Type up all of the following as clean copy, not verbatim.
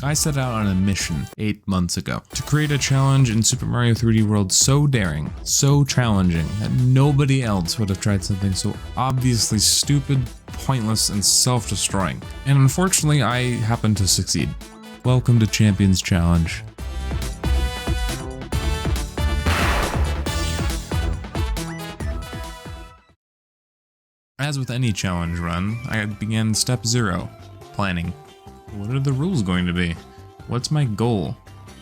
I set out on a mission 8 months ago to create a challenge in Super Mario 3D World so daring, so challenging, that nobody else would have tried something so obviously stupid, pointless, and self-destroying. And unfortunately, I happened to succeed. Welcome to Champions Challenge. As with any challenge run, I began step 0, planning. What are the rules going to be? What's my goal?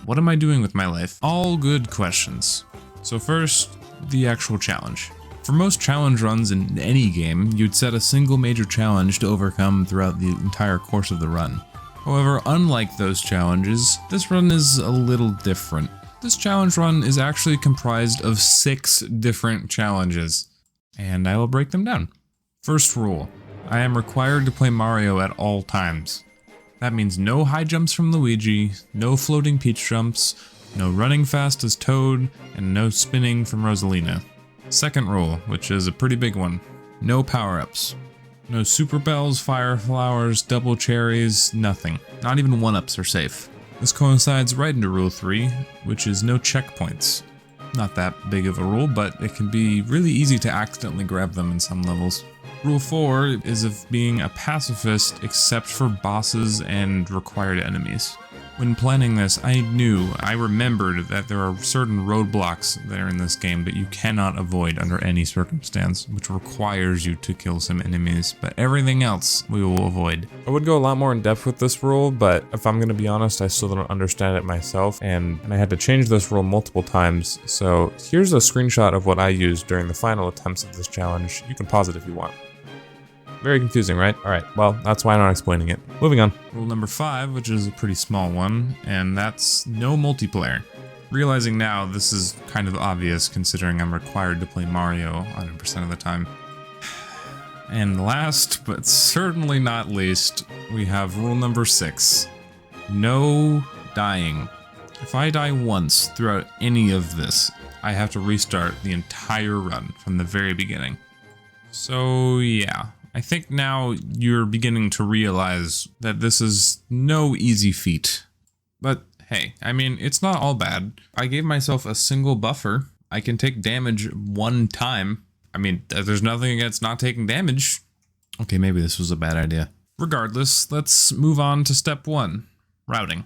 What am I doing with my life? All good questions. So first, the actual challenge. For most challenge runs in any game, you'd set a single major challenge to overcome throughout the entire course of the run. However, unlike those challenges, this run is a little different. This challenge run is actually comprised of 6 different challenges, and I will break them down. First rule, I am required to play Mario at all times. That means no high jumps from Luigi, no floating Peach jumps, no running fast as Toad, and no spinning from Rosalina. Second rule, which is a pretty big one, no power-ups. No super bells, fire flowers, double cherries, nothing. Not even 1-ups are safe. This coincides right into rule 3, which is no checkpoints. Not that big of a rule, but it can be really easy to accidentally grab them in some levels. Rule 4 is of being a pacifist except for bosses and required enemies. When planning this, I remembered that there are certain roadblocks that are in this game that you cannot avoid under any circumstance, which requires you to kill some enemies, but everything else we will avoid. I would go a lot more in depth with this rule, but if I'm gonna be honest, I still don't understand it myself, and I had to change this rule multiple times, so here's a screenshot of what I used during the final attempts of this challenge. You can pause it if you want. Very confusing, right? Alright, well, that's why I'm not explaining it. Moving on. Rule number 5, which is a pretty small one, and that's no multiplayer. Realizing now, this is kind of obvious considering I'm required to play Mario 100% of the time. And last, but certainly not least, we have rule number 6. No dying. If I die once throughout any of this, I have to restart the entire run from the very beginning. So yeah. I think now you're beginning to realize that this is no easy feat. But hey, I mean, it's not all bad. I gave myself a single buffer. I can take damage 1 time. I mean, there's nothing against not taking damage. Okay, maybe this was a bad idea. Regardless, let's move on to step 1, routing.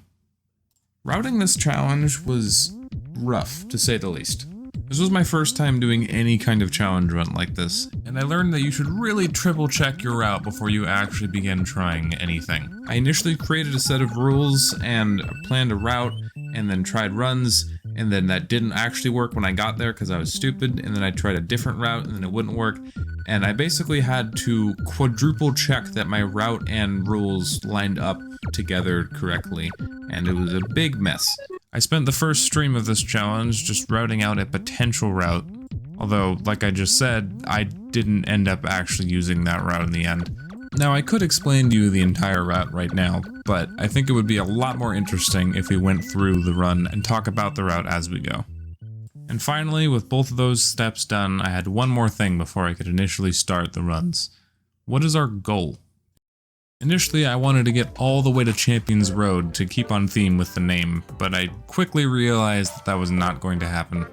Routing this challenge was rough, to say the least. This was my first time doing any kind of challenge run like this, and I learned that you should really triple check your route before you actually begin trying anything. I initially created a set of rules and planned a route, and then tried runs, and then that didn't actually work when I got there because I was stupid, and then I tried a different route and then it wouldn't work, and I basically had to quadruple check that my route and rules lined up together correctly, and it was a big mess. I spent the first stream of this challenge just routing out a potential route, although, like I just said, I didn't end up actually using that route in the end. Now, I could explain to you the entire route right now, but I think it would be a lot more interesting if we went through the run and talk about the route as we go. And finally, with both of those steps done, I had one more thing before I could initially start the runs. What is our goal? Initially, I wanted to get all the way to Champions Road to keep on theme with the name, but I quickly realized that was not going to happen.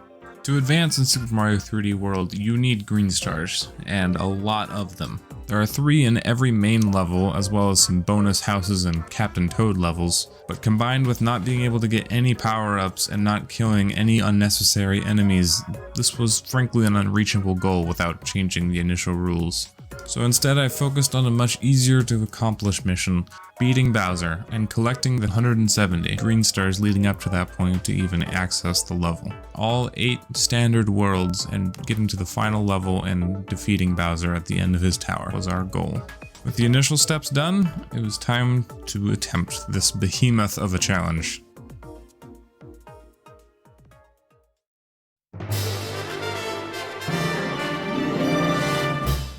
To advance in Super Mario 3D World, you need green stars, and a lot of them. There are 3 in every main level, as well as some bonus houses and Captain Toad levels, but combined with not being able to get any power-ups and not killing any unnecessary enemies, this was frankly an unreachable goal without changing the initial rules. So instead I focused on a much easier to accomplish mission, beating Bowser and collecting the 170 green stars leading up to that point to even access the level. All 8 standard worlds and getting to the final level and defeating Bowser at the end of his tower was our goal. With the initial steps done, it was time to attempt this behemoth of a challenge.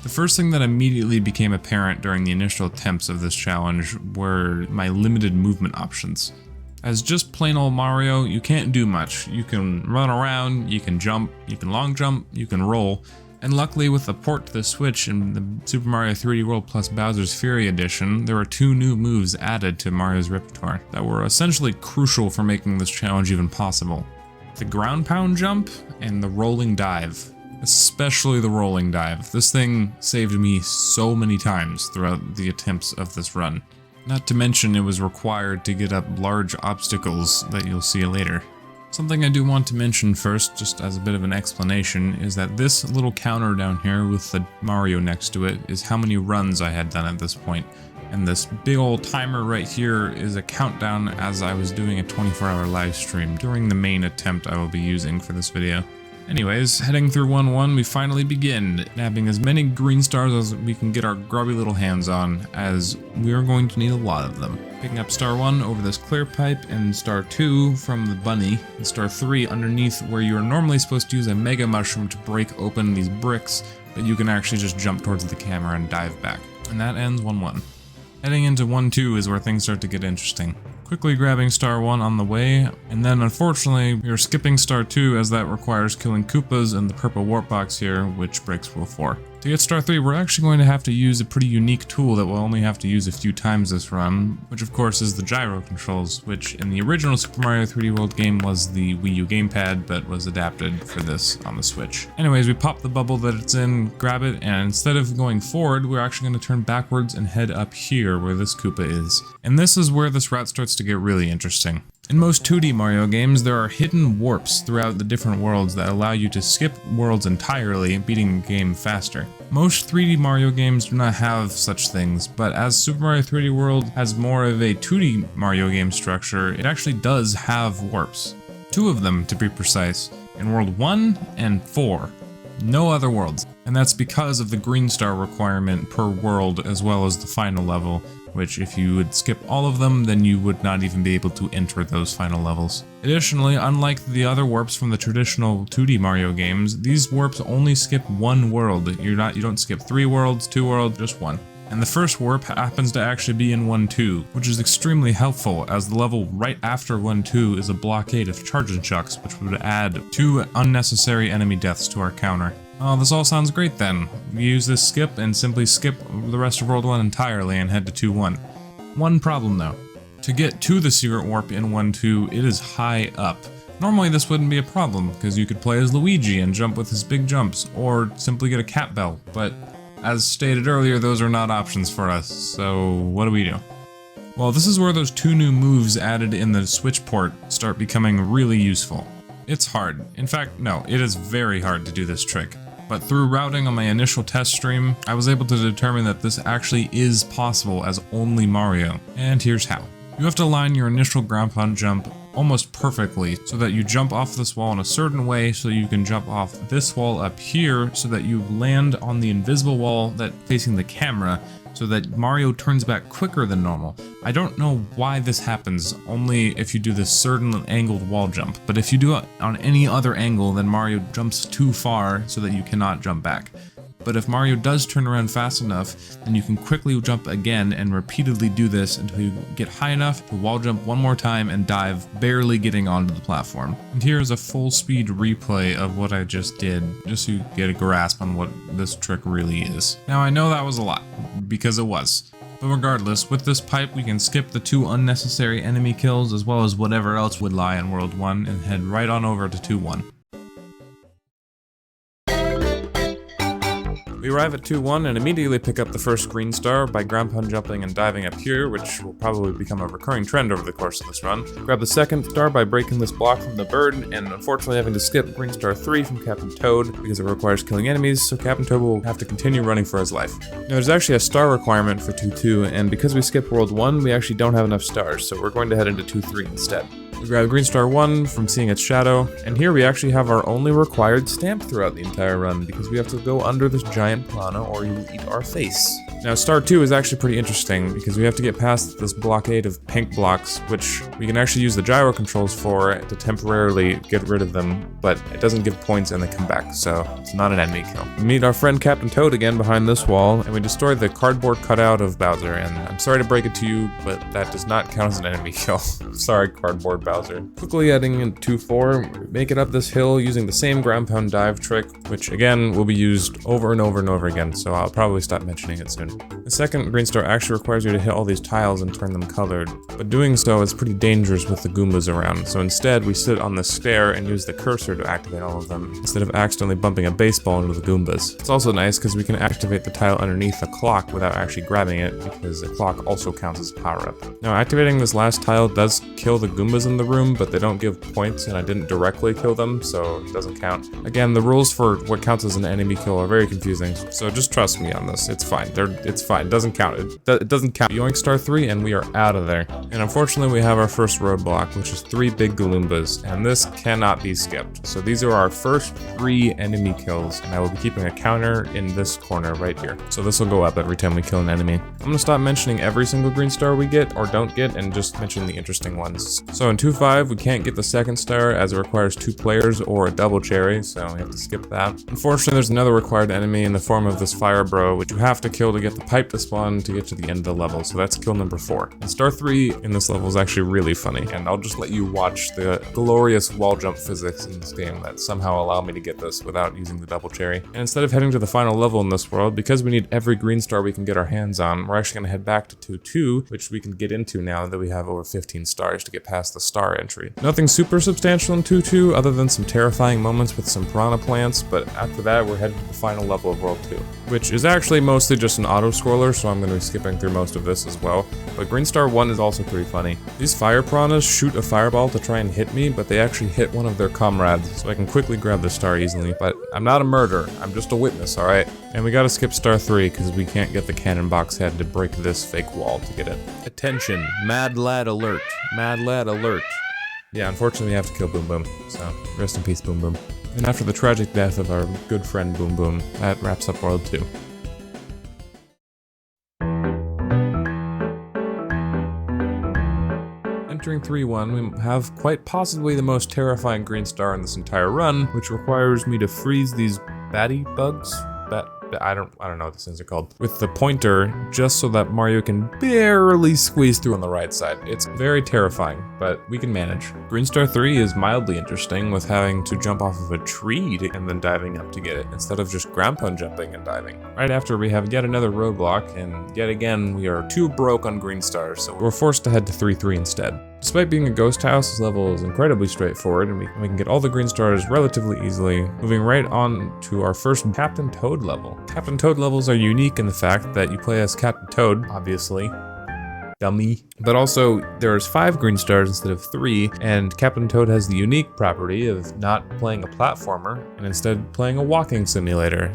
The first thing that immediately became apparent during the initial attempts of this challenge were my limited movement options. As just plain old Mario, you can't do much. You can run around, you can jump, you can long jump, you can roll, And luckily, with the port to the Switch in the Super Mario 3D World plus Bowser's Fury Edition, there were 2 new moves added to Mario's repertoire that were essentially crucial for making this challenge even possible. The ground pound jump and the rolling dive. Especially the rolling dive. This thing saved me so many times throughout the attempts of this run. Not to mention it was required to get up large obstacles that you'll see later. Something I do want to mention first, just as a bit of an explanation, is that this little counter down here with the Mario next to it is how many runs I had done at this point. And this big old timer right here is a countdown as I was doing a 24-hour live stream during the main attempt I will be using for this video. Anyways, heading through 1-1, we finally begin, nabbing as many green stars as we can get our grubby little hands on, as we are going to need a lot of them. Picking up star 1 over this clear pipe, and star 2 from the bunny, and star 3 underneath where you are normally supposed to use a mega mushroom to break open these bricks, but you can actually just jump towards the camera and dive back. And that ends 1-1. Heading into 1-2 is where things start to get interesting. Quickly grabbing star 1 on the way, and then unfortunately we are skipping star 2 as that requires killing Koopas and the purple warp box here, which breaks rule 4. To get star 3, we're actually going to have to use a pretty unique tool that we'll only have to use a few times this run, which of course is the gyro controls, which in the original Super Mario 3D World game was the Wii U gamepad, but was adapted for this on the Switch. Anyways, we pop the bubble that it's in, grab it, and instead of going forward, we're actually going to turn backwards and head up here where this Koopa is. And this is where this route starts to get really interesting. In most 2D Mario games, there are hidden warps throughout the different worlds that allow you to skip worlds entirely, beating the game faster. Most 3D Mario games do not have such things, but as Super Mario 3D World has more of a 2D Mario game structure, it actually does have warps. 2 of them, to be precise, in World 1 and 4. No other worlds. And that's because of the green star requirement per world as well as the final level, which if you would skip all of them, then you would not even be able to enter those final levels. Additionally, unlike the other warps from the traditional 2D Mario games, these warps only skip 1 world. You don't skip 3 worlds, 2 worlds, just 1. And the first warp happens to actually be in 1-2, which is extremely helpful as the level right after 1-2 is a blockade of charge and chucks, which would add 2 unnecessary enemy deaths to our counter. Oh, this all sounds great then. We use this skip and simply skip the rest of World 1 entirely and head to 2-1. One problem though. To get to the secret warp in 1-2, it is high up. Normally this wouldn't be a problem, because you could play as Luigi and jump with his big jumps, or simply get a cat bell, but as stated earlier, those are not options for us, so what do? Well, this is where those 2 new moves added in the Switch port start becoming really useful. It's hard. In fact, no, it is very hard to do this trick. But through routing on my initial test stream, I was able to determine that this actually is possible as only Mario. And here's how. You have to line your initial ground pound jump almost perfectly so that you jump off this wall in a certain way so you can jump off this wall up here so that you land on the invisible wall that facing the camera so that Mario turns back quicker than normal. I don't know why this happens, only if you do this certain angled wall jump, but if you do it on any other angle, then Mario jumps too far so that you cannot jump back. But if Mario does turn around fast enough, then you can quickly jump again and repeatedly do this until you get high enough to wall jump one more time and dive, barely getting onto the platform. And here's a full speed replay of what I just did, just so you get a grasp on what this trick really is. Now I know that was a lot, because it was. But regardless, with this pipe we can skip the 2 unnecessary enemy kills as well as whatever else would lie in World 1 and head right on over to 2-1. We arrive at 2-1 and immediately pick up the first green star by ground pound jumping and diving up here, which will probably become a recurring trend over the course of this run. Grab the second star by breaking this block from the bird, and unfortunately having to skip green star 3 from Captain Toad because it requires killing enemies, so Captain Toad will have to continue running for his life. Now there's actually a star requirement for 2-2, and because we skipped World 1, we actually don't have enough stars, so we're going to head into 2-3 instead. We grab green star 1 from seeing its shadow, and here we actually have our only required stamp throughout the entire run because we have to go under this giant piranha or you will eat our face. Now star 2 is actually pretty interesting because we have to get past this blockade of pink blocks, which we can actually use the gyro controls for to temporarily get rid of them, but it doesn't give points and they come back, so it's not an enemy kill. We meet our friend Captain Toad again behind this wall, and we destroy the cardboard cutout of Bowser, and I'm sorry to break it to you, but that does not count as an enemy kill. Sorry, cardboard Bowser. Bowser. Quickly heading into 2-4, make it up this hill using the same ground pound dive trick, which again will be used over and over and over again, so I'll probably stop mentioning it soon. The second green star actually requires you to hit all these tiles and turn them colored, but doing so is pretty dangerous with the Goombas around, so instead we sit on the stair and use the cursor to activate all of them, instead of accidentally bumping a baseball into the Goombas. It's also nice because we can activate the tile underneath the clock without actually grabbing it, because the clock also counts as a power-up. Now activating this last tile does kill the Goombas in the room, but they don't give points, and I didn't directly kill them, so it doesn't count. Again, the rules for what counts as an enemy kill are very confusing, so just trust me on this. It's fine. It's fine. It doesn't count. It doesn't count. Yoink star 3, and we are out of there. And unfortunately, we have our first roadblock, which is 3 big Galoombas, and this cannot be skipped. So these are our first 3 enemy kills, and I will be keeping a counter in this corner right here. So this will go up every time we kill an enemy. I'm gonna stop mentioning every single green star we get or don't get, and just mention the interesting ones. So in 2-5, we can't get the second star as it requires 2 players or a double cherry, so we have to skip that. Unfortunately, there's another required enemy in the form of this fire bro, which you have to kill to get the pipe to spawn to get to the end of the level, so that's kill number 4. And star 3 in this level is actually really funny, and I'll just let you watch the glorious wall jump physics in this game that somehow allow me to get this without using the double cherry. And instead of heading to the final level in this world, because we need every green star we can get our hands on, we're actually going to head back to 2-2, which we can get into now that we have over 15 stars to get past the star entry. Nothing super substantial in 2-2 other than some terrifying moments with some piranha plants, but after that we're headed to the final level of World 2, which is actually mostly just an auto-scroller, so I'm going to be skipping through most of this as well. But Green Star 1 is also pretty funny. These fire piranhas shoot a fireball to try and hit me, but they actually hit one of their comrades, so I can quickly grab the star easily. But I'm not a murderer, I'm just a witness, alright? And we gotta skip star 3 because we can't get the cannon box head to break this fake wall to get it. Attention, mad lad alert, mad lad alert. Yeah, unfortunately we have to kill Boom Boom, so rest in peace Boom Boom. And after the tragic death of our good friend Boom Boom, that wraps up World 2. Entering 3-1, we have quite possibly the most terrifying green star in this entire run, which requires me to freeze these batty bugs. I don't know what these things are called, with the pointer, just so that Mario can barely squeeze through on the right side. It's very terrifying, but we can manage. Green Star 3 is mildly interesting, with having to jump off of a tree and then diving up to get it, instead of just ground pound jumping and diving. Right after, we have yet another roadblock, and yet again, we are too broke on green stars, so we're forced to head to 3-3 instead. Despite being a ghost house, this level is incredibly straightforward, and we can get all the green stars relatively easily, moving right on to our first Captain Toad level. Captain Toad levels are unique in the fact that you play as Captain Toad, obviously. Dummy. But also, there's 5 green stars instead of 3, and Captain Toad has the unique property of not playing a platformer, and instead playing a walking simulator.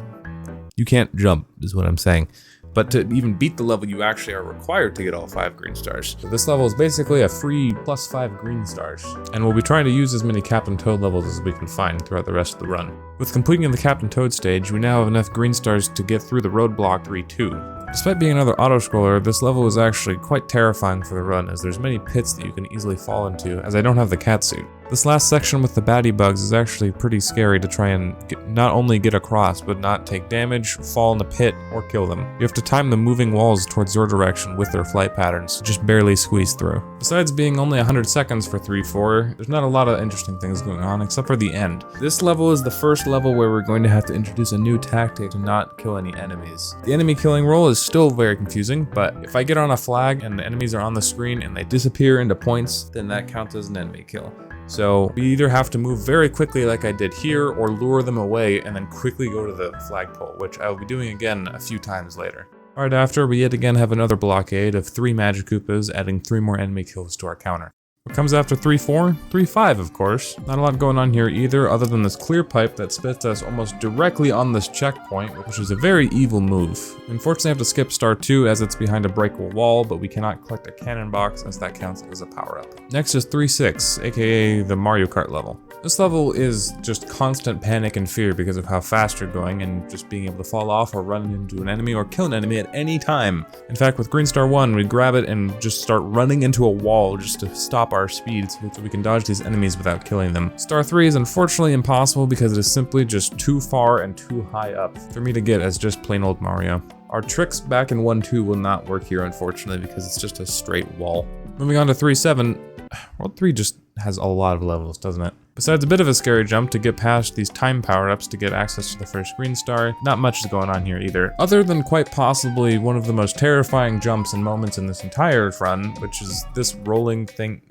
You can't jump, is what I'm saying. But to even beat the level, you actually are required to get all 5 green stars. So this level is basically a free plus 5 green stars. And we'll be trying to use as many Captain Toad levels as we can find throughout the rest of the run. With completing the Captain Toad stage, we now have enough green stars to get through the roadblock 3-2. Despite being another auto-scroller, this level is actually quite terrifying for the run, as there's many pits that you can easily fall into, as I don't have the cat suit. This last section with the baddie bugs is actually pretty scary to try and not only get across, but not take damage, fall in the pit, or kill them. You have to time the moving walls towards your direction with their flight patterns, just barely squeeze through. Besides being only 100 seconds for 3-4, there's not a lot of interesting things going on, except for the end. This level is the first level where we're going to have to introduce a new tactic to not kill any enemies. The enemy killing roll is still very confusing, but if I get on a flag and the enemies are on the screen and they disappear into points, then that counts as an enemy kill. So we either have to move very quickly like I did here, or lure them away and then quickly go to the flagpole, which I will be doing again a few times later. Right after, we yet again have another blockade of 3 Magic Koopas, adding 3 more enemy kills to our counter. What comes after 3-4? 3-5, of course. Not a lot going on here either, other than this clear pipe that spits us almost directly on this checkpoint, which is a very evil move. Unfortunately, I have to skip star 2 as it's behind a breakable wall, but we cannot collect a cannon box as that counts as a power-up. Next is 3-6, aka the Mario Kart level. This level is just constant panic and fear because of how fast you're going and just being able to fall off or run into an enemy or kill an enemy at any time. In fact, with Green Star 1, we grab it and just start running into a wall just to stop our speed so we can dodge these enemies without killing them. Star 3 is unfortunately impossible because it is simply just too far and too high up for me to get as just plain old Mario. Our tricks back in 1-2 will not work here, unfortunately, because it's just a straight wall. Moving on to 3-7, World 3 just has a lot of levels, doesn't it? Besides a bit of a scary jump to get past these time power-ups to get access to the first green star, not much is going on here either. Other than quite possibly one of the most terrifying jumps and moments in this entire run, which is this rolling thing.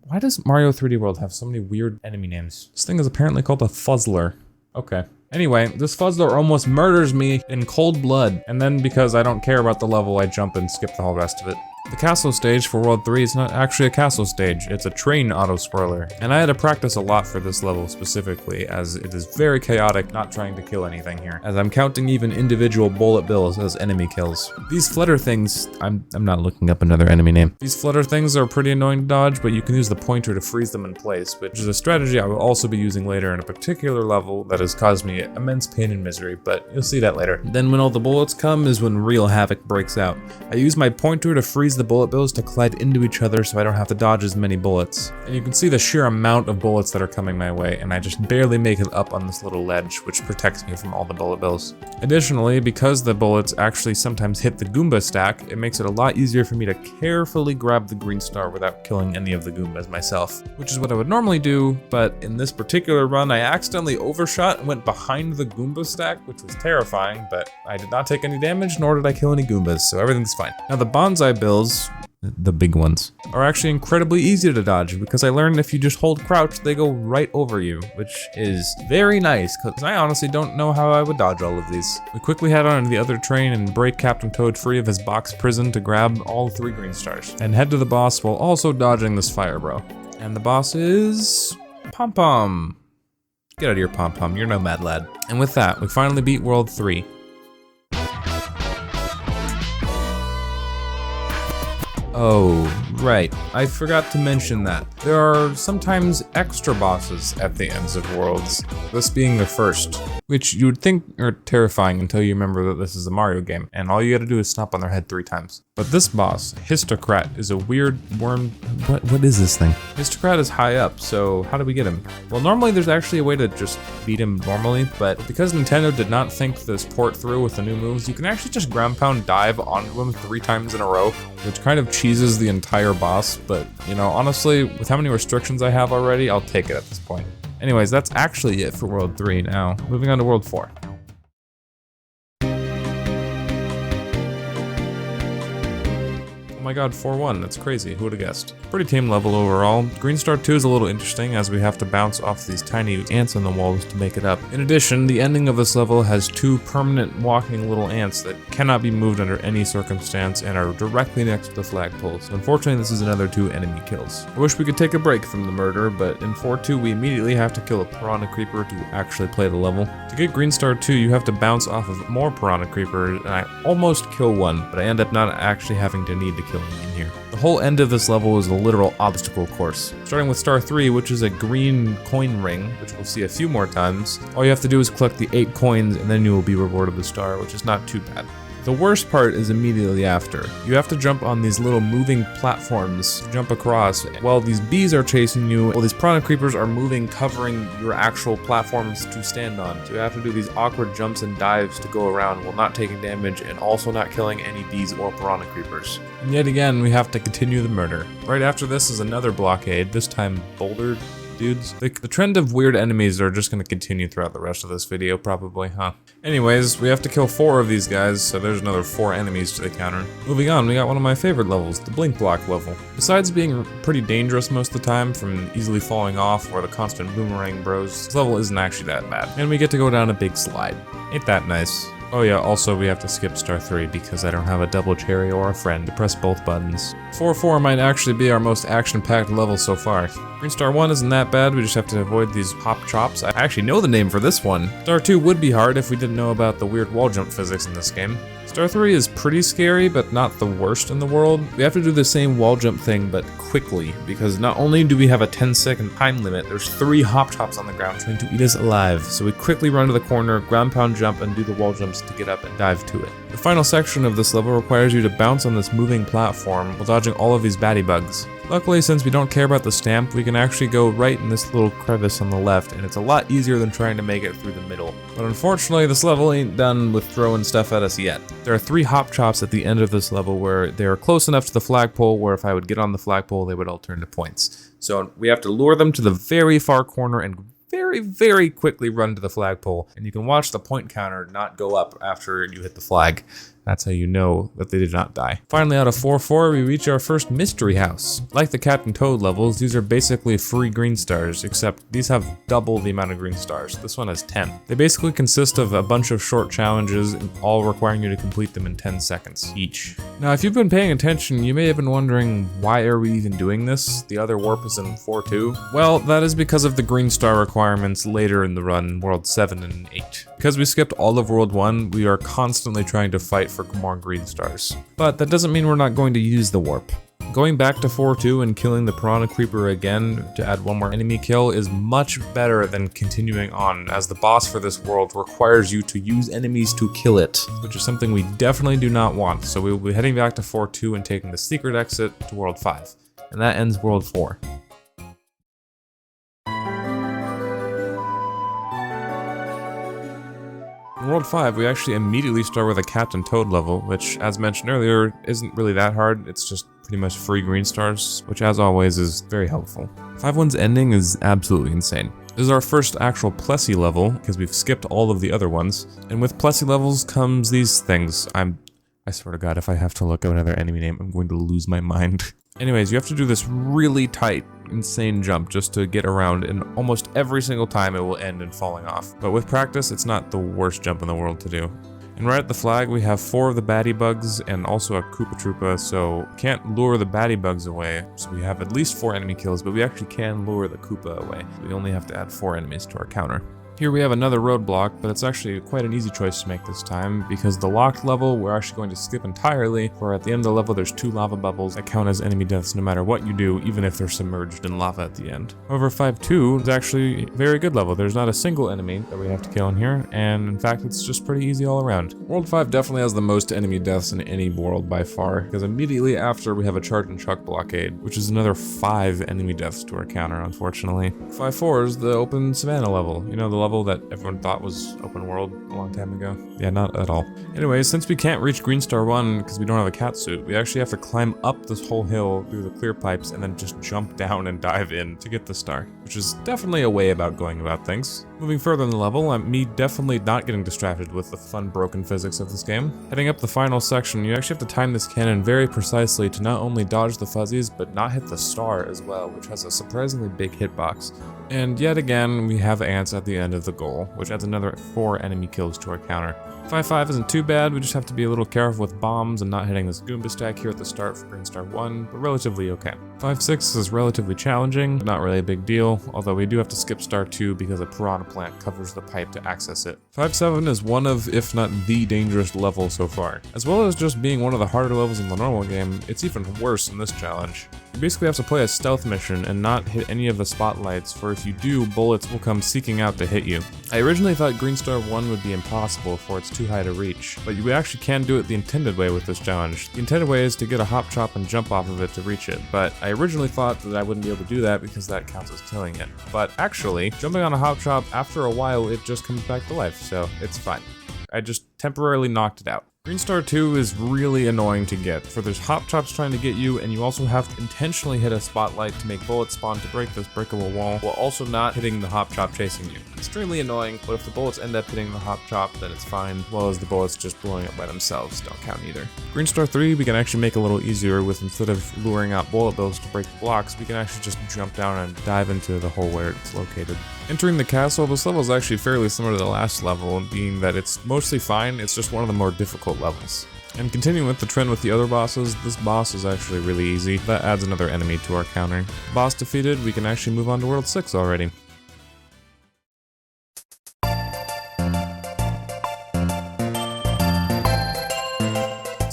Why does Mario 3D World have so many weird enemy names? This thing is apparently called a fuzzler. Okay. Anyway, this fuzzler almost murders me in cold blood, and then because I don't care about the level, I jump and skip the whole rest of it. The castle stage for World 3 is not actually a castle stage, it's a train auto-swirler. And I had to practice a lot for this level specifically, as it is very chaotic not trying to kill anything here, as I'm counting even individual bullet bills as enemy kills. These flutter things, I'm not looking up another enemy name. These flutter things are pretty annoying to dodge, but you can use the pointer to freeze them in place, which is a strategy I will also be using later in a particular level that has caused me immense pain and misery, but you'll see that later. Then when all the bullets come is when real havoc breaks out. I use my pointer to freeze the bullet bills to collide into each other so I don't have to dodge as many bullets. And you can see the sheer amount of bullets that are coming my way, and I just barely make it up on this little ledge, which protects me from all the bullet bills. Additionally, because the bullets actually sometimes hit the Goomba stack, it makes it a lot easier for me to carefully grab the green star without killing any of the Goombas myself, which is what I would normally do, but in this particular run I accidentally overshot and went behind the Goomba stack, which was terrifying, but I did not take any damage, nor did I kill any Goombas, so everything's fine. Now the bonsai bills, the big ones, are actually incredibly easy to dodge because I learned if you just hold crouch, they go right over you, which is very nice because I honestly don't know how I would dodge all of these. We quickly head on to the other train and break Captain Toad free of his box prison to grab all 3 green stars and head to the boss while also dodging this fire bro. And the boss is Pom Pom. Get out of here, Pom Pom, you're no mad lad. And with that, we finally beat World 3. Oh, right. I forgot to mention that. There are sometimes extra bosses at the ends of worlds, this being the first, which you would think are terrifying until you remember that this is a Mario game, and all you gotta do is stomp on their head 3 times. But this boss, Histocrat, is a weird worm. What is this thing? Histocrat is high up, so how do we get him? Well, normally there's actually a way to just beat him normally, but because Nintendo did not think this port through with the new moves, you can actually just ground pound dive onto him 3 times in a row, which kind of cheeses the entire boss, but you know, honestly, with how many restrictions I have already, I'll take it at this point. Anyways, that's actually it for World 3 now. Moving on to World 4. Oh my god, 4-1, that's crazy, who would've guessed? Pretty tame level overall. Green Star 2 is a little interesting as we have to bounce off these tiny ants on the walls to make it up. In addition, the ending of this level has 2 permanent walking little ants that cannot be moved under any circumstance and are directly next to the flagpole, so unfortunately this is another 2 enemy kills. I wish we could take a break from the murder, but in 4-2 we immediately have to kill a piranha creeper to actually play the level. To get Green Star 2 you have to bounce off of more piranha creepers, and I almost kill one, but I end up not actually having to need to kill him in here. The whole end of this level is a literal obstacle course. Starting with Star 3, which is a green coin ring, which we'll see a few more times. All you have to do is collect the 8 coins and then you will be rewarded the star, which is not too bad. The worst part is immediately after. You have to jump on these little moving platforms to jump across. While these bees are chasing you, while these piranha creepers are moving, covering your actual platforms to stand on. So you have to do these awkward jumps and dives to go around while not taking damage and also not killing any bees or piranha creepers. And yet again, we have to continue the murder. Right after this is another blockade, this time boulder dudes. The trend of weird enemies are just gonna continue throughout the rest of this video, probably, huh? Anyways, we have to kill 4 of these guys, so there's another 4 enemies to the counter. Moving on, we got one of my favorite levels, the Blink Block level. Besides being pretty dangerous most of the time from easily falling off or the constant boomerang bros, this level isn't actually that bad. And we get to go down a big slide. Ain't that nice? Oh yeah, also we have to skip Star 3 because I don't have a double cherry or a friend to press both buttons. 4-4 might actually be our most action-packed level so far. Green Star 1 isn't that bad, we just have to avoid these hop chops. I actually know the name for this one. Star 2 would be hard if we didn't know about the weird wall jump physics in this game. Star 3 is pretty scary, but not the worst in the world. We have to do the same wall jump thing, but quickly, because not only do we have a 10-second time limit, there's 3 hop chops on the ground trying to eat us alive. So we quickly run to the corner, ground pound jump, and do the wall jumps to get up and dive to it. The final section of this level requires you to bounce on this moving platform while dodging all of these baddie bugs. Luckily, since we don't care about the stamp, we can actually go right in this little crevice on the left, and it's a lot easier than trying to make it through the middle. But unfortunately, this level ain't done with throwing stuff at us yet. There are 3 hop chops at the end of this level where they're close enough to the flagpole where if I would get on the flagpole, they would all turn to points. So we have to lure them to the very far corner and very quickly run to the flagpole, and you can watch the point counter not go up after you hit the flag. That's how you know that they did not die. Finally, out of 4-4, we reach our first mystery house. Like the Captain Toad levels, these are basically free green stars, except these have double the amount of green stars. This one has 10. They basically consist of a bunch of short challenges, all requiring you to complete them in 10 seconds each. Now, if you've been paying attention, you may have been wondering, why are we even doing this? The other warp is in 4-2. Well, that is because of the green star requirements later in the run, World 7 and 8. Because we skipped all of World 1, we are constantly trying to fight for more green stars. But that doesn't mean we're not going to use the warp. Going back to 4-2 and killing the Piranha Creeper again to add one more enemy kill is much better than continuing on, as the boss for this world requires you to use enemies to kill it, which is something we definitely do not want. So we will be heading back to 4-2 and taking the secret exit to World 5. And that ends World 4. In World 5, we actually immediately start with a Captain Toad level, which, as mentioned earlier, isn't really that hard. It's just pretty much free green stars, which as always is very helpful. 5-1's ending is absolutely insane. This is our first actual Plessy level, because we've skipped all of the other ones. And with Plessy levels comes these things. I swear to God, if I have to look at another enemy name, I'm going to lose my mind. Anyways, you have to do this really tight, insane jump just to get around, and almost every single time it will end in falling off. But with practice, it's not the worst jump in the world to do. And right at the flag, we have 4 of the baddie bugs and also a Koopa Troopa, so we can't lure the baddie bugs away. So we have at least 4 enemy kills, but we actually can lure the Koopa away. We only have to add 4 enemies to our counter. Here we have another roadblock, but it's actually quite an easy choice to make this time, because the locked level we're actually going to skip entirely, where at the end of the level there's 2 lava bubbles that count as enemy deaths no matter what you do, even if they're submerged in lava at the end. However, 5-2 is actually a very good level. There's not a single enemy that we have to kill in here, and in fact it's just pretty easy all around. World 5 definitely has the most enemy deaths in any world by far, because immediately after we have a charge and chuck blockade, which is another 5 enemy deaths to our counter, unfortunately. 5-4 is the open savannah level, you know, the level that everyone thought was open world a long time ago. Yeah, not at all. Anyways, since we can't reach Green Star 1 because we don't have a cat suit, we actually have to climb up this whole hill through the clear pipes and then just jump down and dive in to get the star, which is definitely a way about going about things. Moving further in the level, I'm definitely not getting distracted with the fun broken physics of this game. Heading up the final section, you actually have to time this cannon very precisely to not only dodge the fuzzies, but not hit the star as well, which has a surprisingly big hitbox. And yet again, we have ants at the end of the goal, which adds another 4 enemy kills to our counter. 5-5 isn't too bad, we just have to be a little careful with bombs and not hitting this Goomba stack here at the start for Green Star 1, but relatively okay. 5-6 is relatively challenging, but not really a big deal, although we do have to skip Star 2 because a piranha plant covers the pipe to access it. 5-7 is one of, if not the dangerous level so far. As well as just being one of the harder levels in the normal game, it's even worse in this challenge. You basically have to play a stealth mission and not hit any of the spotlights, for if you do, bullets will come seeking out to hit you. I originally thought Green Star 1 would be impossible, for it's too high to reach, but you actually can do it the intended way with this challenge. The intended way is to get a hop chop and jump off of it to reach it, but I originally thought that I wouldn't be able to do that because that counts as killing it. But actually, jumping on a hop chop, after a while it just comes back to life, so it's fine. I just temporarily knocked it out. Green Star 2 is really annoying to get, for there's hop chops trying to get you, and you also have to intentionally hit a spotlight to make bullets spawn to break this breakable wall, while also not hitting the hop chop chasing you. Extremely annoying, but if the bullets end up hitting the hop chop, then it's fine, as well as the bullets just blowing up by themselves don't count either. Green Star 3 we can actually make a little easier with, instead of luring out bullet bills to break the blocks, we can actually just jump down and dive into the hole where it's located. Entering the castle, this level is actually fairly similar to the last level, being that it's mostly fine, it's just one of the more difficult levels. And continuing with the trend with the other bosses, this boss is actually really easy. That adds another enemy to our counter. Boss defeated, we can actually move on to World 6 already.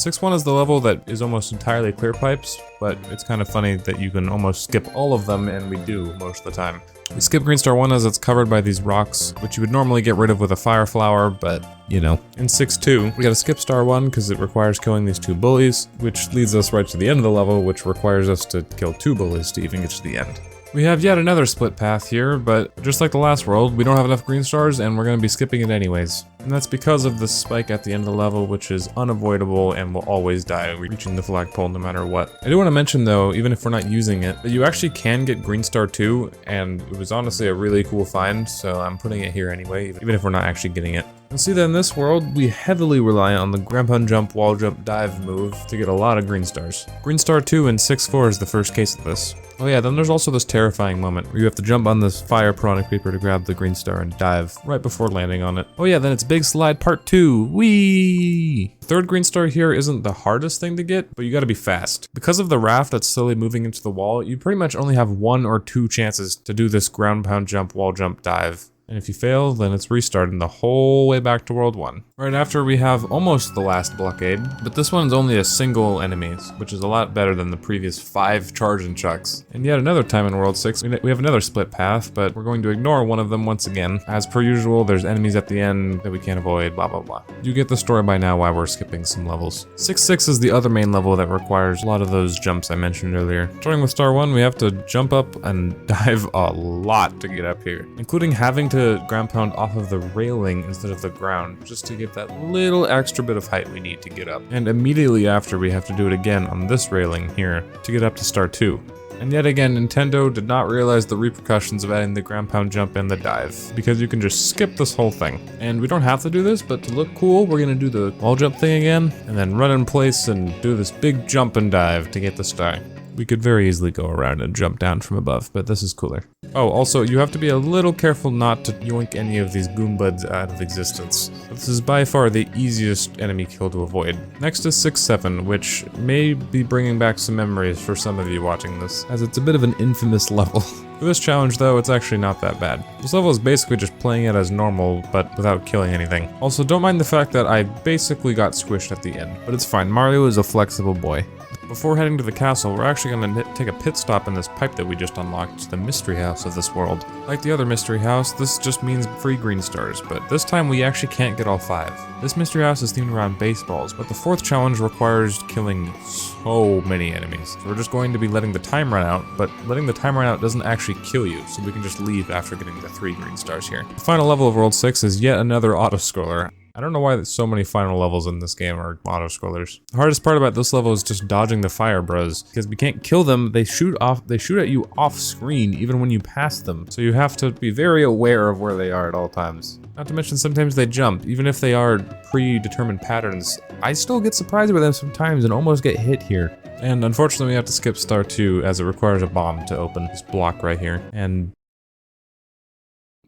6-1 is the level that is almost entirely clear pipes, but it's kind of funny that you can almost skip all of them, and we do most of the time. We skip Green Star 1 as it's covered by these rocks, which you would normally get rid of with a fire flower, but you know. In 6-2, we gotta skip Star 1 because it requires killing these 2 bullies, which leads us right to the end of the level, which requires us to kill 2 bullies to even get to the end. We have yet another split path here, but just like the last world, we don't have enough green stars and we're going to be skipping it anyways. And that's because of the spike at the end of the level, which is unavoidable and will always die reaching the flagpole no matter what. I do want to mention though, even if we're not using it, that you actually can get Green Star 2, and it was honestly a really cool find, so I'm putting it here anyway, even if we're not actually getting it. You'll see that in this world, we heavily rely on the ground pound jump, wall jump, dive move to get a lot of green stars. Green Star 2 in 6-4 is the first case of this. Oh yeah, then there's also this terrifying moment where you have to jump on this fire piranha creeper to grab the green star and dive right before landing on it. Oh yeah, then it's Big Slide Part 2. Whee! Third green star here isn't the hardest thing to get, but you gotta be fast. Because of the raft that's slowly moving into the wall, you pretty much only have 1 or 2 chances to do this ground pound jump, wall jump, dive. And if you fail, then it's restarting the whole way back to World 1. Right after we have almost the last blockade, but this one's only a single enemy, which is a lot better than the previous 5 charge and chucks. And yet another time in World 6, we have another split path, but we're going to ignore one of them once again. As per usual, there's enemies at the end that we can't avoid, blah blah blah. You get the story by now why we're skipping some levels. 6-6 is the other main level that requires a lot of those jumps I mentioned earlier. Starting with Star 1, we have to jump up and dive a lot to get up here, including having to ground pound off of the railing instead of the ground, just to get that little extra bit of height we need to get up. And immediately after, we have to do it again on this railing here to get up to Star 2. And yet again, Nintendo did not realize the repercussions of adding the ground pound jump and the dive, because you can just skip this whole thing. And we don't have to do this, but to look cool, we're gonna do the wall jump thing again, and then run in place and do this big jump and dive to get the star. We could very easily go around and jump down from above, but this is cooler. Oh, also, you have to be a little careful not to yoink any of these Goombuds out of existence. This is by far the easiest enemy kill to avoid. Next is 6-7, which may be bringing back some memories for some of you watching this, as it's a bit of an infamous level. For this challenge though, it's actually not that bad. This level is basically just playing it as normal, but without killing anything. Also, don't mind the fact that I basically got squished at the end, but it's fine, Mario is a flexible boy. Before heading to the castle, we're actually going to take a pit stop in this pipe that we just unlocked to the mystery house of this world. Like the other mystery house, this just means free green stars, but this time we actually can't get all 5. This mystery house is themed around baseballs, but the 4th challenge requires killing so many enemies. So we're just going to be letting the time run out, but letting the time run out doesn't actually kill you, so we can just leave after getting the 3 green stars here. The final level of World 6 is yet another auto-scroller. I don't know why so many final levels in this game are auto-scrollers. The hardest part about this level is just dodging the fire bros, because we can't kill them, they shoot at you off screen even when you pass them. So you have to be very aware of where they are at all times. Not to mention sometimes they jump, even if they are predetermined patterns. I still get surprised by them sometimes and almost get hit here. And unfortunately we have to skip Star 2 as it requires a bomb to open this block right here. And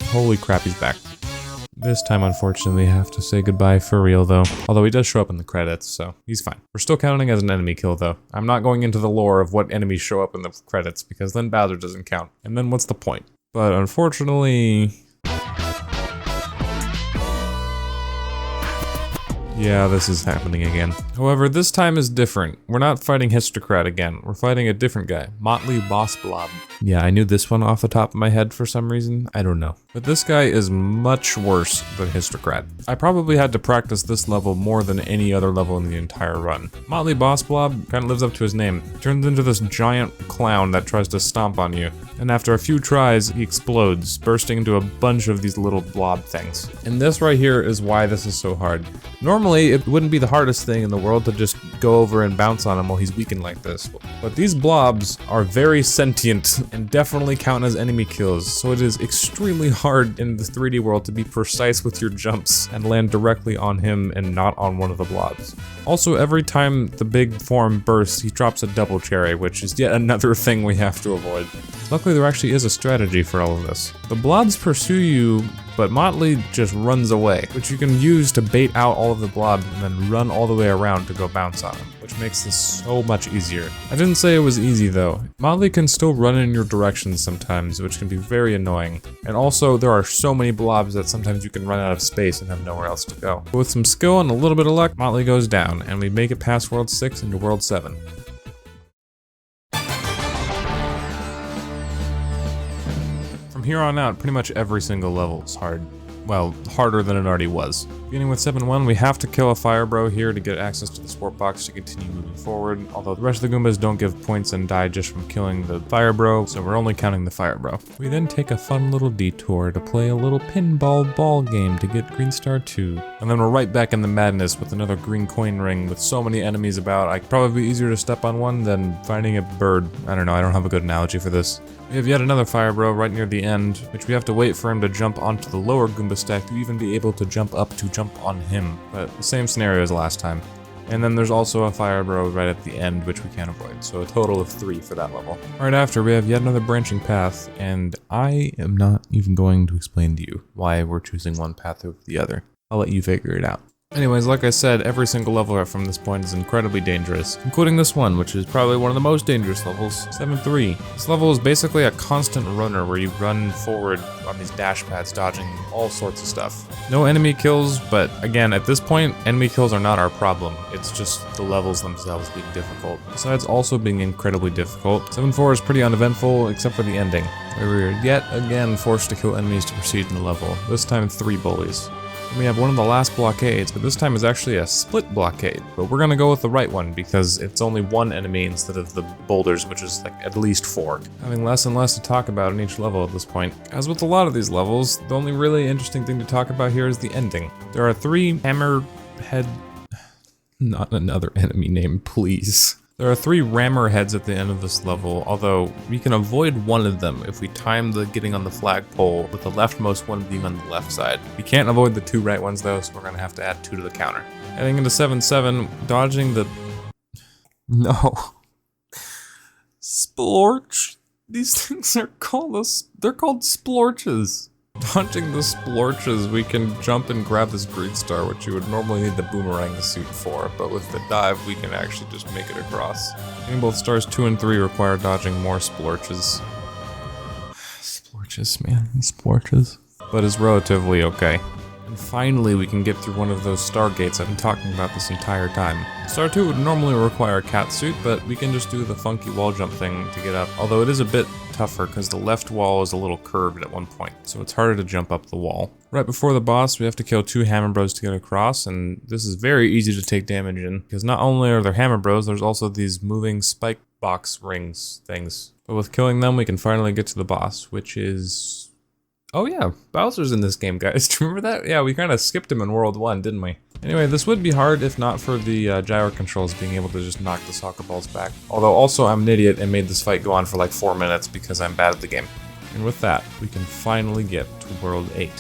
holy crap, he's back. This time, unfortunately, we have to say goodbye for real, though. Although he does show up in the credits, so he's fine. We're still counting as an enemy kill, though. I'm not going into the lore of what enemies show up in the credits, because then Bowser doesn't count. And then what's the point? But unfortunately... yeah, this is happening again. However, this time is different. We're not fighting Histocrat again. We're fighting a different guy, Motley Boss Blob. Yeah, I knew this one off the top of my head for some reason. I don't know. But this guy is much worse than Histocrat. I probably had to practice this level more than any other level in the entire run. Motley Boss Blob kind of lives up to his name. He turns into this giant clown that tries to stomp on you. And after a few tries, he explodes, bursting into a bunch of these little blob things. And this right here is why this is so hard. Normally, it wouldn't be the hardest thing in the world to just go over and bounce on him while he's weakened like this. But these blobs are very sentient and definitely count as enemy kills, so it is extremely hard in the 3D world to be precise with your jumps and land directly on him and not on one of the blobs. Also, every time the big form bursts, he drops a double cherry, which is yet another thing we have to avoid. Luckily, there actually is a strategy for all of this. The blobs pursue you, but Motley just runs away, which you can use to bait out all of the blobs and then run all the way around to go bounce on him, which makes this so much easier. I didn't say it was easy though. Motley can still run in your direction sometimes, which can be very annoying. And also, there are so many blobs that sometimes you can run out of space and have nowhere else to go. But with some skill and a little bit of luck, Motley goes down, and we make it past World 6 into World 7. From here on out, pretty much every single level is hard. Well, harder than it already was. Beginning with 7-1, we have to kill a fire bro here to get access to the sport box to continue moving forward, although the rest of the Goombas don't give points and die just from killing the fire bro, so we're only counting the fire bro. We then take a fun little detour to play a little pinball ball game to get Green Star 2. And then we're right back in the madness with another green coin ring with so many enemies about. I'd probably be easier to step on one than finding a bird. I don't know, I don't have a good analogy for this. We have yet another fire bro right near the end, which we have to wait for him to jump onto the lower Goomba stack to even be able to jump up to jump on him. But the same scenario as last time. And then there's also a fire bro right at the end, which we can't avoid, so a total of 3 for that level. Right after, we have yet another branching path, and I am not even going to explain to you why we're choosing one path over the other. I'll let you figure it out. Anyways, like I said, every single level from this point is incredibly dangerous, including this one, which is probably one of the most dangerous levels, 7-3. This level is basically a constant runner where you run forward on these dash pads, dodging all sorts of stuff. No enemy kills, but again, at this point, enemy kills are not our problem. It's just the levels themselves being difficult. Besides also being incredibly difficult, 7-4 is pretty uneventful, except for the ending, where we are yet again forced to kill enemies to proceed in the level, this time 3 bullies. We have one of the last blockades, but this time is actually a split blockade. But we're gonna go with the right one because it's only 1 enemy instead of the boulders, which is like at least 4. Having less and less to talk about in each level at this point. As with a lot of these levels, the only really interesting thing to talk about here is the ending. There are 3 hammerhead... Not another enemy name, please. There are 3 rammer heads at the end of this level, although we can avoid one of them if we time the getting on the flagpole, with the leftmost one being on the left side. We can't avoid the 2 right ones though, so we're gonna have to add 2 to the counter. Heading into 7-7, dodging the... No. Splorch? These things are called they're called splorches. Dodging the splorches, we can jump and grab this green star, which you would normally need the boomerang suit for, but with the dive, we can actually just make it across. Getting both stars 2 and 3 require dodging more splorches. Splorches, man, splorches. But is relatively okay. And finally, we can get through one of those stargates I've been talking about this entire time. Star 2 would normally require a cat suit, but we can just do the funky wall jump thing to get up, although it is a bit tougher because the left wall is a little curved at one point, so it's harder to jump up the wall. Right before the boss, we have to kill 2 hammer bros to get across, and this is very easy to take damage in, because not only are there hammer bros, there's also these moving spike box rings things. But with killing them, we can finally get to the boss, which is... Oh yeah, Bowser's in this game, guys. Do you remember that? Yeah, we kind of skipped him in World 1, didn't we? Anyway, this would be hard if not for the gyro controls being able to just knock the soccer balls back. Although also I'm an idiot and made this fight go on for like 4 minutes because I'm bad at the game. And with that, we can finally get to World 8.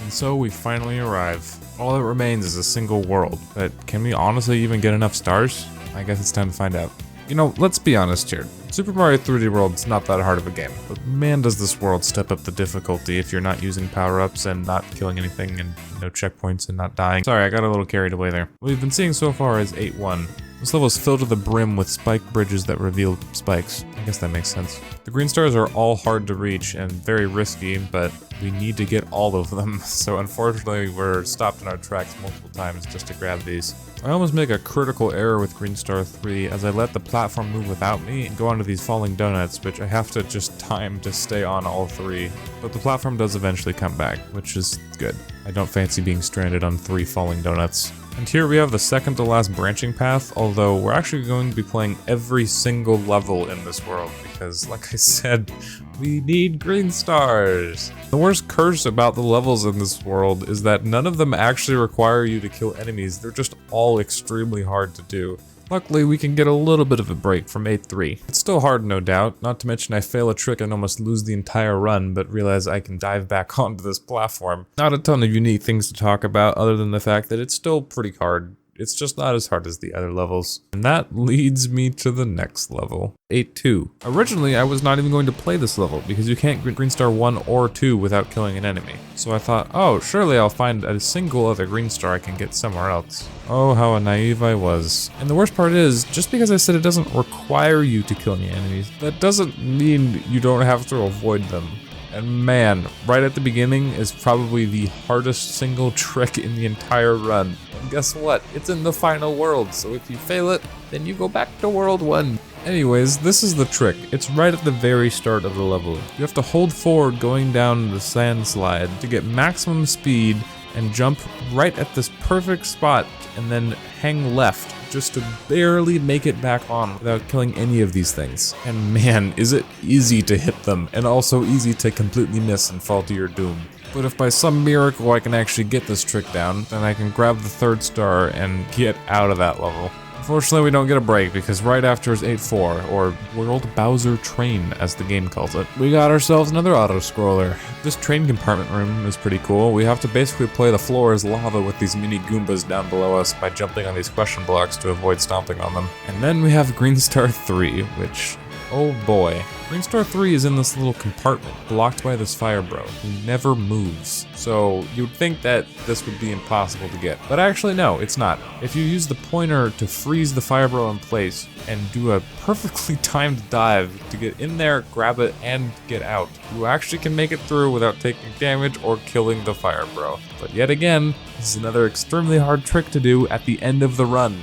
So we finally arrive. All that remains is a single world, but can we honestly even get enough stars? I guess it's time to find out. You know, let's be honest here. Super Mario 3D World's not that hard of a game, but man does this world step up the difficulty if you're not using power-ups and not killing anything and no checkpoints and not dying. Sorry, I got a little carried away there. What we've been seeing so far is 8-1. This level is filled to the brim with spike bridges that reveal spikes. I guess that makes sense. The green stars are all hard to reach and very risky, but we need to get all of them, so unfortunately we're stopped in our tracks multiple times just to grab these. I almost make a critical error with Green Star 3 as I let the platform move without me and go onto these falling donuts, which I have to just time to stay on all 3. But the platform does eventually come back, which is good. I don't fancy being stranded on 3 falling donuts. And here we have the second to last branching path, although we're actually going to be playing every single level in this world because, like I said, we need green stars. The worst curse about the levels in this world is that none of them actually require you to kill enemies. They're just all extremely hard to do. Luckily, we can get a little bit of a break from 8-3. It's still hard, no doubt, not to mention I fail a trick and almost lose the entire run, but realize I can dive back onto this platform. Not a ton of unique things to talk about other than the fact that it's still pretty hard. It's just not as hard as the other levels. And that leads me to the next level, 8-2. Originally, I was not even going to play this level because you can't green star 1 or 2 without killing an enemy. So I thought, oh, surely I'll find a single other green star I can get somewhere else. Oh, how naive I was. And the worst part is, just because I said it doesn't require you to kill any enemies, that doesn't mean you don't have to avoid them. And man, right at the beginning is probably the hardest single trick in the entire run. And guess what? It's in the final world, so if you fail it, then you go back to world 1. Anyways, this is the trick. It's right at the very start of the level. You have to hold forward going down the sand slide to get maximum speed and jump right at this perfect spot and then hang left just to barely make it back on without killing any of these things. And man, is it easy to hit them and also easy to completely miss and fall to your doom. But if by some miracle I can actually get this trick down, then I can grab the 3rd star and get out of that level. Unfortunately, we don't get a break because right after is 8-4, or World Bowser Train, as the game calls it. We got ourselves another auto-scroller. This train compartment room is pretty cool. We have to basically play the floor as lava with these mini Goombas down below us by jumping on these question blocks to avoid stomping on them. And then we have Green Star 3, which, oh boy. Green Star 3 is in this little compartment, blocked by this fire bro, who never moves. So you'd think that this would be impossible to get, but actually no, it's not. If you use the pointer to freeze the fire bro in place and do a perfectly timed dive to get in there, grab it, and get out, you actually can make it through without taking damage or killing the fire bro. But yet again, this is another extremely hard trick to do at the end of the run.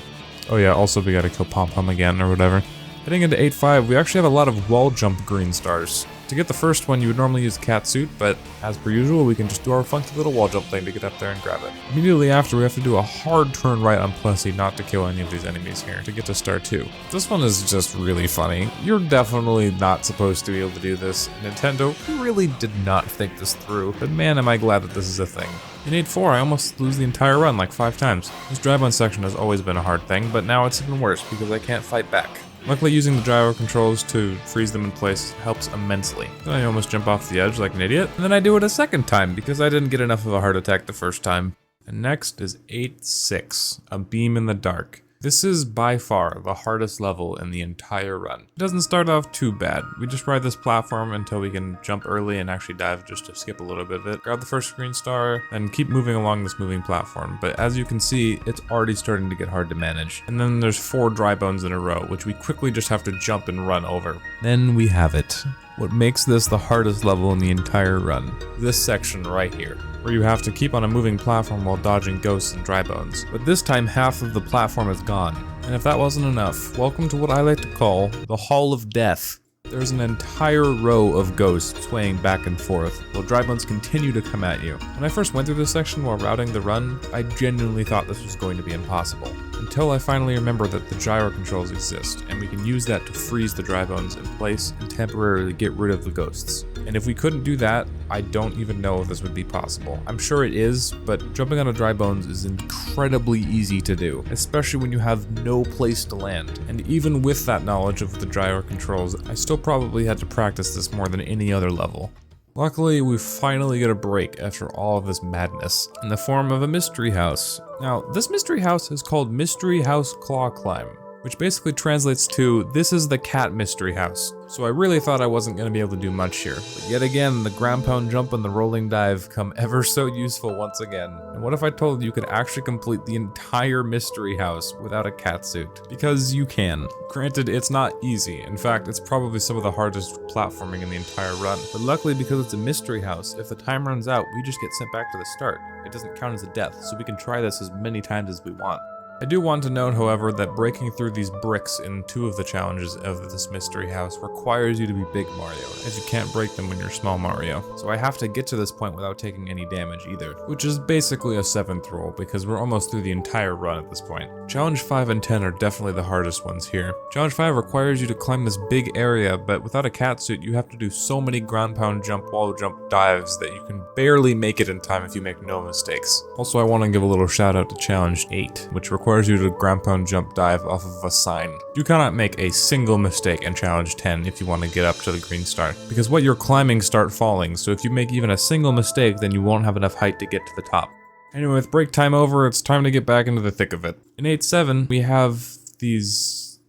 Oh yeah, also we gotta kill Pom Pom again or whatever. Heading into 8-5, we actually have a lot of wall jump green stars. To get the first one, you would normally use cat suit, but as per usual, we can just do our funky little wall jump thing to get up there and grab it. Immediately after, we have to do a hard turn right on Plessy not to kill any of these enemies here to get to star 2. This one is just really funny. You're definitely not supposed to be able to do this. Nintendo really did not think this through, but man, am I glad that this is a thing. In 8-4, I almost lose the entire run like 5 times. This drive-on section has always been a hard thing, but now it's even worse because I can't fight back. Luckily, using the gyro controls to freeze them in place helps immensely. Then I almost jump off the edge like an idiot, and then I do it a second time because I didn't get enough of a heart attack the first time. And next is 8-6, a beam in the dark. This is by far the hardest level in the entire run. It doesn't start off too bad. We just ride this platform until we can jump early and actually dive just to skip a little bit of it. Grab the first green star, and keep moving along this moving platform. But as you can see, it's already starting to get hard to manage. And then there's 4 dry bones in a row, which we quickly just have to jump and run over. Then we have it. What makes this the hardest level in the entire run. This section right here, where you have to keep on a moving platform while dodging ghosts and dry bones. But this time half of the platform is gone. And if that wasn't enough, welcome to what I like to call the Hall of Death. There's an entire row of ghosts swaying back and forth, while dry bones continue to come at you. When I first went through this section while routing the run, I genuinely thought this was going to be impossible. Until I finally remembered that the gyro controls exist, and we can use that to freeze the dry bones in place and temporarily get rid of the ghosts. And if we couldn't do that, I don't even know if this would be possible. I'm sure it is, but jumping on a dry bones is incredibly easy to do, especially when you have no place to land. And even with that knowledge of the gyro controls, I still probably had to practice this more than any other level. Luckily, we finally get a break after all of this madness, in the form of a mystery house. Now, this mystery house is called Mystery House Claw Climb, which basically translates to, this is the cat mystery house. So I really thought I wasn't going to be able to do much here, but yet again, the ground pound jump and the rolling dive come ever so useful once again. And what if I told you could actually complete the entire mystery house without a cat suit? Because you can. Granted, it's not easy. In fact, it's probably some of the hardest platforming in the entire run. But luckily, because it's a mystery house, if the time runs out, we just get sent back to the start. It doesn't count as a death, so we can try this as many times as we want. I do want to note, however, that breaking through these bricks in 2 of the challenges of this mystery house requires you to be Big Mario, as you can't break them when you're Small Mario. So I have to get to this point without taking any damage either, which is basically a 7th rule because we're almost through the entire run at this point. Challenge 5 and 10 are definitely the hardest ones here. Challenge 5 requires you to climb this big area, but without a cat suit, you have to do so many ground pound jump, wall jump dives that you can barely make it in time if you make no mistakes. Also, I want to give a little shout out to Challenge 8, which requires you to ground pound jump dive off of a sign. You cannot make a single mistake in Challenge 10 if you want to get up to the green star, because what you're climbing start falling, so if you make even a single mistake, then you won't have enough height to get to the top. Anyway, with break time over, it's time to get back into the thick of it. In 8-7, we have these...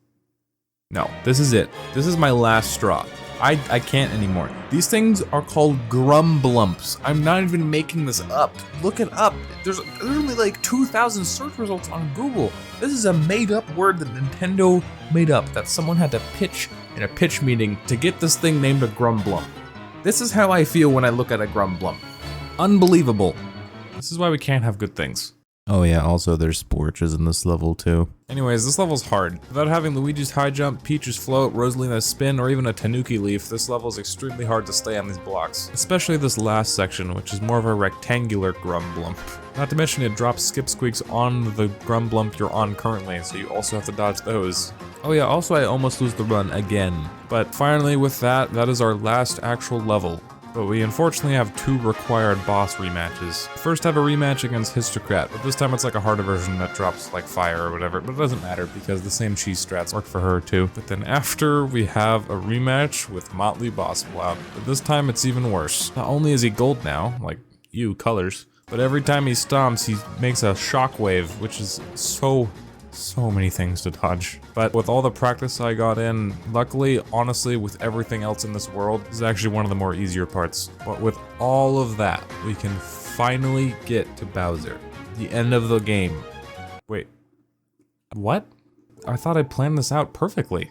No, this is it. This is my last straw. I can't anymore. These things are called grumblumps. I'm not even making this up. Look it up. There's literally like 2,000 search results on Google. This is a made-up word that Nintendo made up that someone had to pitch in a pitch meeting to get this thing named a grumblump. This is how I feel when I look at a grumblump. Unbelievable. This is why we can't have good things. Oh yeah, also there's sporches in this level too. Anyways, this level's hard. Without having Luigi's high jump, Peach's float, Rosalina's spin, or even a Tanuki leaf, this level is extremely hard to stay on these blocks. Especially this last section, which is more of a rectangular grumblump. Not to mention it drops skip squeaks on the grumblump you're on currently, so you also have to dodge those. Oh yeah, also I almost lose the run again. But finally with that is our last actual level. But we unfortunately have 2 required boss rematches. First have a rematch against Histocrat, but this time it's like a harder version that drops like fire or whatever, but it doesn't matter because the same cheese strats work for her too. But then after we have a rematch with Motley Boss Blob, but this time it's even worse. Not only is he gold now, like you, colors, but every time he stomps he makes a shockwave, which is so many things to dodge. But with all the practice I got in, luckily, honestly, with everything else in this world, this is actually one of the more easier parts. But with all of that, we can finally get to Bowser. The end of the game. Wait. What? I thought I planned this out perfectly.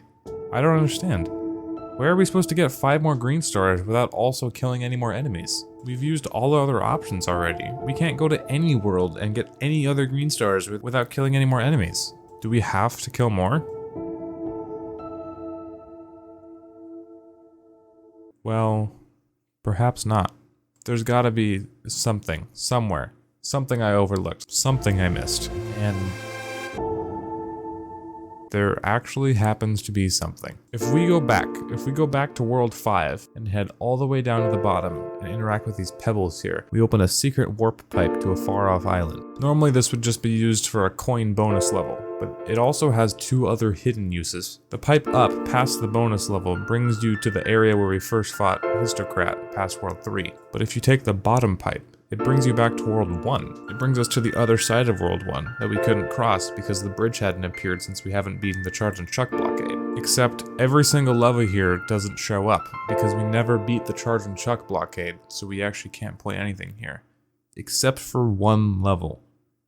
I don't understand. Where are we supposed to get 5 more green stars without also killing any more enemies? We've used all the other options already. We can't go to any world and get any other green stars without killing any more enemies. Do we have to kill more? Well, perhaps not. There's gotta be something, somewhere. Something I overlooked, something I missed. And there actually happens to be something. If we go back to World 5 and head all the way down to the bottom and interact with these pebbles here, we open a secret warp pipe to a far-off island. Normally this would just be used for a coin bonus level, but it also has 2 other hidden uses. The pipe up past the bonus level brings you to the area where we first fought Histocrat past World 3. But if you take the bottom pipe, it brings you back to World 1. It brings us to the other side of World 1 that we couldn't cross because the bridge hadn't appeared since we haven't beaten the Charge and Chuck blockade. Except every single level here doesn't show up because we never beat the Charge and Chuck blockade, so we actually can't play anything here. Except for one level.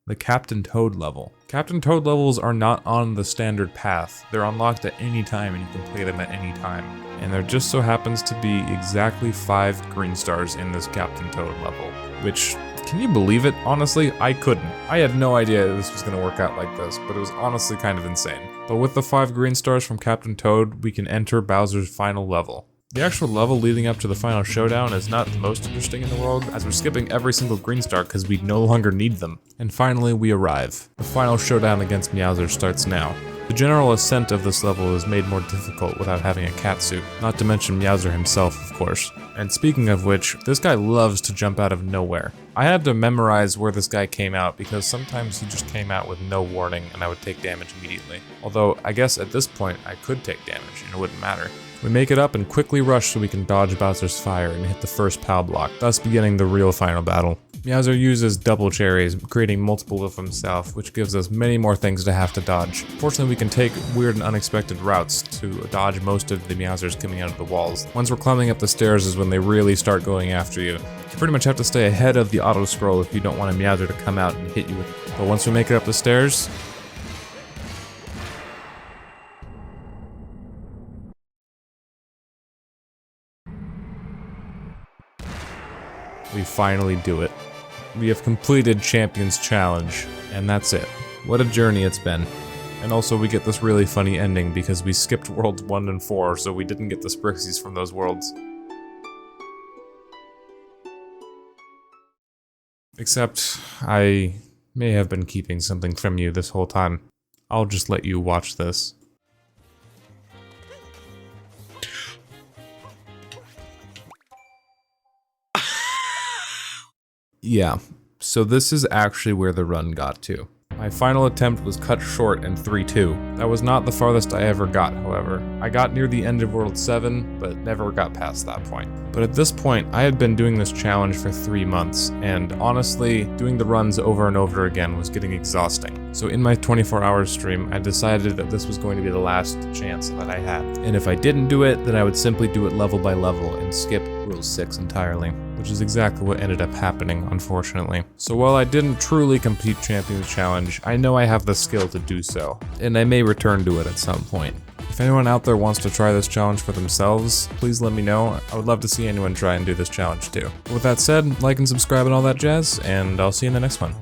The Captain Toad level. Captain Toad levels are not on the standard path. They're unlocked at any time and you can play them at any time. And there just so happens to be exactly 5 green stars in this Captain Toad level. Which, can you believe it? Honestly, I couldn't. I had no idea this was going to work out like this, but it was honestly kind of insane. But with the 5 green stars from Captain Toad, we can enter Bowser's final level. The actual level leading up to the final showdown is not the most interesting in the world, as we're skipping every single green star because we no longer need them. And finally, we arrive. The final showdown against Meowser starts now. The general ascent of this level is made more difficult without having a cat suit, not to mention Meowser himself, of course. And speaking of which, this guy loves to jump out of nowhere. I had to memorize where this guy came out because sometimes he just came out with no warning and I would take damage immediately. Although, I guess at this point I could take damage and it wouldn't matter. We make it up and quickly rush so we can dodge Bowser's fire and hit the first POW block, thus beginning the real final battle. Meowser uses double cherries, creating multiple of himself, which gives us many more things to have to dodge. Fortunately, we can take weird and unexpected routes to dodge most of the Meowsers coming out of the walls. Once we're climbing up the stairs is when they really start going after you. You pretty much have to stay ahead of the auto scroll if you don't want a Meowser to come out and hit you with it. But once we make it up the stairs, we finally do it. We have completed Champion's Challenge, and that's it. What a journey it's been. And also we get this really funny ending because we skipped Worlds 1 and 4, so we didn't get the Sprixies from those worlds. Except, I may have been keeping something from you this whole time. I'll just let you watch this. Yeah, so this is actually where the run got to. My final attempt was cut short in 3-2. That was not the farthest I ever got, however. I got near the end of World 7, but never got past that point. But at this point, I had been doing this challenge for 3 months, and honestly, doing the runs over and over again was getting exhausting. So in my 24-hour stream, I decided that this was going to be the last chance that I had. And if I didn't do it, then I would simply do it level by level and skip Rule 6 entirely, which is exactly what ended up happening, unfortunately. So while I didn't truly complete Champions Challenge, I know I have the skill to do so, and I may return to it at some point. If anyone out there wants to try this challenge for themselves, please let me know. I would love to see anyone try and do this challenge too. With that said, like and subscribe and all that jazz, and I'll see you in the next one.